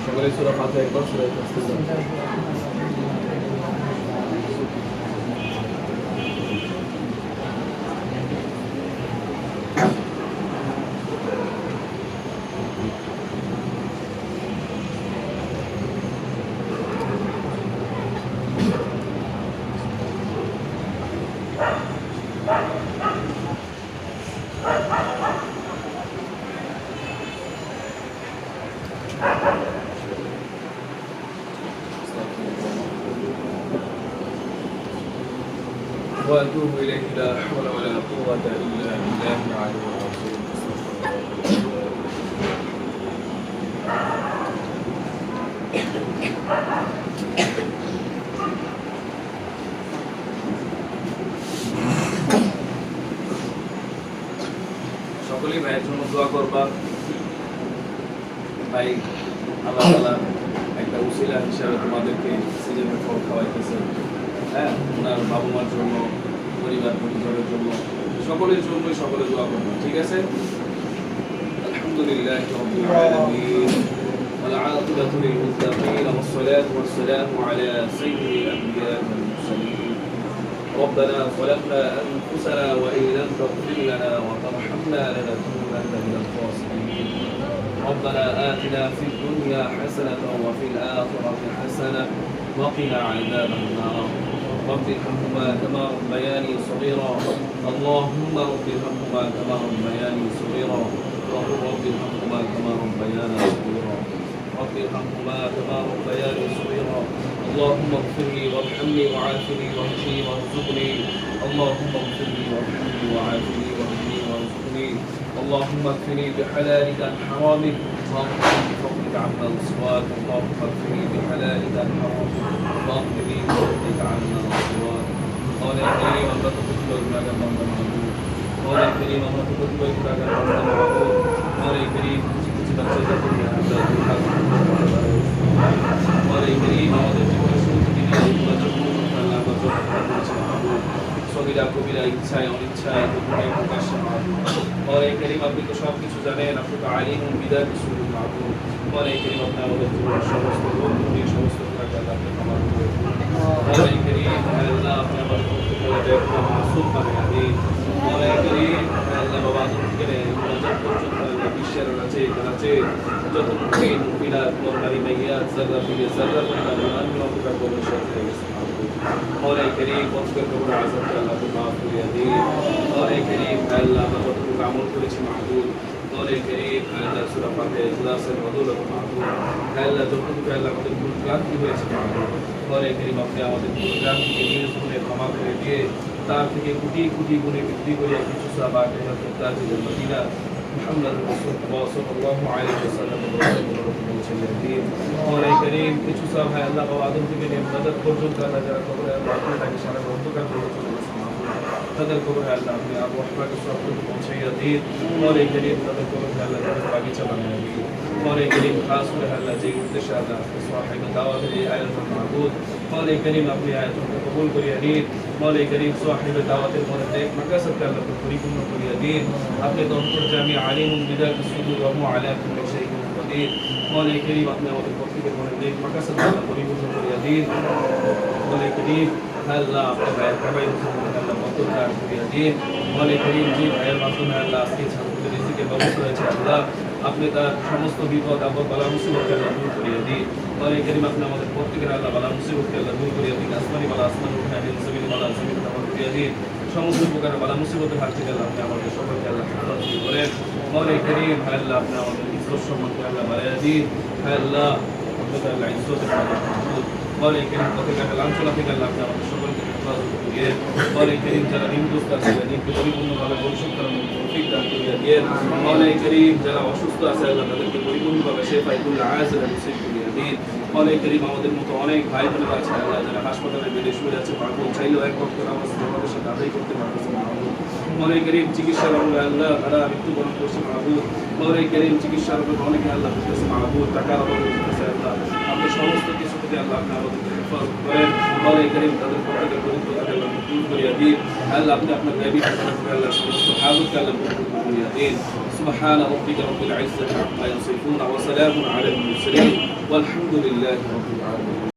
সকলে সূরা ফাতিহা একবার সূরা ইখলাস وأتوب إليه لا حول ولا قوة إلا بالله العلي العظيم. সকলেই ভাইয়ের জন্য দোয়া করবা। ভাই আল্লাহ তাআলা একটা উসিলা হিসেবে তোমাদেরকে সিজনের ফল খাওয়াইতেছে। হ্যাঁ, ওনার বাবা মার জন্য, পরিবার পরিজনের জন্য, সকলের জন্যই সকলে দোয়া করবে, ঠিক আছে? আলহামদুলিল্লাহ রাব্বিল আলামিন ওয়াল আকিবাতু লিল মুত্তাকিন ওয়াস সালাতু ওয়াস সালামু আলা সাইয়্যিদিল আমবিয়া ওয়াল মুরসালিন ربنا ظلمنا أنفسنا وإن لم تغفر لنا وترحمنا لنكونن من الخاسرين ربنا آتنا في الدنيا حسنة وفي الآخرة حسنة وقنا عذاب النار رب ارحمهما كما ربياني صغيرا اللهم رب ارحمهما كما ربياني صغيرا رب ارحمهما كما ربيانا صغيرا رب ارحمهما كما ربياني صغيرا اللهم اغفر لي وارحمني وعافني واهدني وارزقني اللهم اغفر لي وارحمني وعافني واهدني وارزقني اللهم اكفني بحلالك عن حرامك واغفر بفضلك عما سواك اللهم اكفني بحلالك عن حرامك واغفر لي بفضلك عما سواك قال يا كريم الله تقبل لنا من معبود قال يا كريم الله تقبل لنا من معبود قال يا كريم সগীরা কবিরা ইচ্ছায় অনিচ্ছায় প্রকাশ্যে পরে করিম আপনি তো সব কিছু জানেন, আপনি তো আলিম বিদায় কিছু মাহবুব পরে করিম আপনি আমাদের সমস্ত বন্ধু সমস্ত আপনি ক্ষমা করবেন পরে করিম আল্লাহ আপনি আমাদের প্রত্যেককে মাসুম বানাবেন পরে করিম আল্লাহ বাবা থেকে পর্যন্ত বিশ্বের আছে আছে যত মুমিন মুমিনা নরনারী মাইয়া যারা ফিরে যারা পরিমাণ ইমান রক্ষা করে সাথে মওলাই করিম পরস্পর কবর আযাব আল্লাহ মাফ করে দিন মওলাই করিম আল্লাহ যতটুকু আমল করেছি মাহবুব মওলাই করিম আল্লাহ সূরা ফাতিহা ইখলাসের বদৌলত মাহবুব আল্লাহ যতটুকু আল্লাহ আমাদের ভুল ক্লান্তি হয়েছে মাহবুব মওলাই করিম আপনি আমাদের ভুল ক্লান্তিকে নিজ গুণে ক্ষমা করে দিয়ে তার থেকে কোটি কোটি গুণে বৃদ্ধি করে কিছু সাহাবা কেরামের তাজুল মদিনা মুহাম্মদ রাসূলুল্লাহ সাল্লাল্লাহু আলাইহি ওয়াসাল্লাম মওলাই করিম কিছু সাহাবা আল্লাহ বাবা আদম থেকে নিয়ে মদদ পর্যন্ত আল্লাহ যারা কবরে আল্লাহ তাকে সারা অন্ধকার করে চলে গেছে তাদের কবরে আল্লাহ আপনি আবু রহমাকে সব পৌঁছাইয়া দিন মওলাই করিম তাদের কবরে আল্লাহ তাদের বাগিচা বানিয়ে দিন মওলাই করিম খাস করে আল্লাহ যে উদ্দেশ্যে আল্লাহ সাহেব দাওয়াতের এই আয়োজন মাহবুব মওলাই করিম আপনি আয়োজনকে কবুল করিয়া দিন মওলাই করিম সাহেব দাওয়াতের মধ্যে নেক মাকাসদকে আল্লাহ পরিপূর্ণ করিয়া দিন আপনি তো অন্তর্যামী আলিম বিদাত সুদূর রহমু আলা কুল্লি শাইইন কদির মওলাই করিম আপনি আমাদের প্রত্যেকের মধ্যে নেক মাকাসদ আল্লাহ পরিপূর্ণ করিয়া দিন মওলাই করিম আল্লাহ আপনি ভাইয়ের কাবাই আল্লাহ বরকত করিয়া দিন মওলাই করিম জি ভাইয়ের মাধ্যমে আল্লাহ আজকে ছাত্রদের রিজিকের ব্যবস্থা হয়েছে আল্লাহ আপনি তার সমস্ত বিপদ আপদ বালা মুসিবতকে আল্লাহ দূর করিয়া দিন মওলাই করিম আপনি আমাদের প্রত্যেকের আল্লাহ বালা মুসিবতকে আল্লাহ দূর করিয়া দিন আসমানি বালা আসমান উঠায় দিন জমিন বালা জমিন দামন করিয়া দিন সমস্ত প্রকারের বালা মুসিবতের হাত থেকে আল্লাহ আপনি আমাদের সকলকে আল্লাহ হেফাজত করেন মওলাই করিম আল্লাহ আপনি আমাদের ইজ্জত সম্মানকে আল্লাহ বাড়াইয়া দিন আল্লাহ আপনাদের আল্লাহ ইজ্জতের মালিক মওলাই করিম প্রত্যেকটা লাঞ্ছনা থেকে আল্লাহ আপনি আমাদের সকলকে হেফাজত করিয়ে মওলাই করিম যারা নিন্দুস্ত আছে দিনকে পরিপূর্ণভাবে পরিশোধ করার তৌফিক দান করিয়া দিয়ে মওলাই করিম যারা অসুস্থ আছে আল্লাহ তাদেরকে পরিপূর্ণভাবে শেফায়ে আজলা নসিব করিয়া দিন মওলাই করিম আমাদের মতো অনেক ভাই বোনেরা আছে আল্লাহ যারা হাসপাতালে বেডে শুয়ে আছে মাহবুব চাইলেও এক ওয়াক্ত নামাজ জামাতের সাথে আদায় করতে পারতেছে মাহবুব মওলাই করিম চিকিৎসার অভাবে আল্লাহ তারা মৃত্যুবরণ করছে মাহবুব মওলাই করিম চিকিৎসার অভাবে অনেকে আল্লাহ করতেছে মাহবুব টাকার অভাবে করতেছে আল্লাহ আপনি সমস্ত কিছু থেকে আল্লাহ আপনি আমাদেরকে হেফাজত করেন মওলাই করিম তাদের প্রত্যেকের দরিদ্রতাকে আল্লাহ দূর করিয়া দিন আল্লাহ আপনি আপনার গায়বী খাজানা থেকে আল্লাহ সমস্ত হাজতকে আল্লাহ পূরণ করিয়া দিন سبحان ربك رب العزة عما يصفون وسلام على المرسلين والحمد لله رب العالمين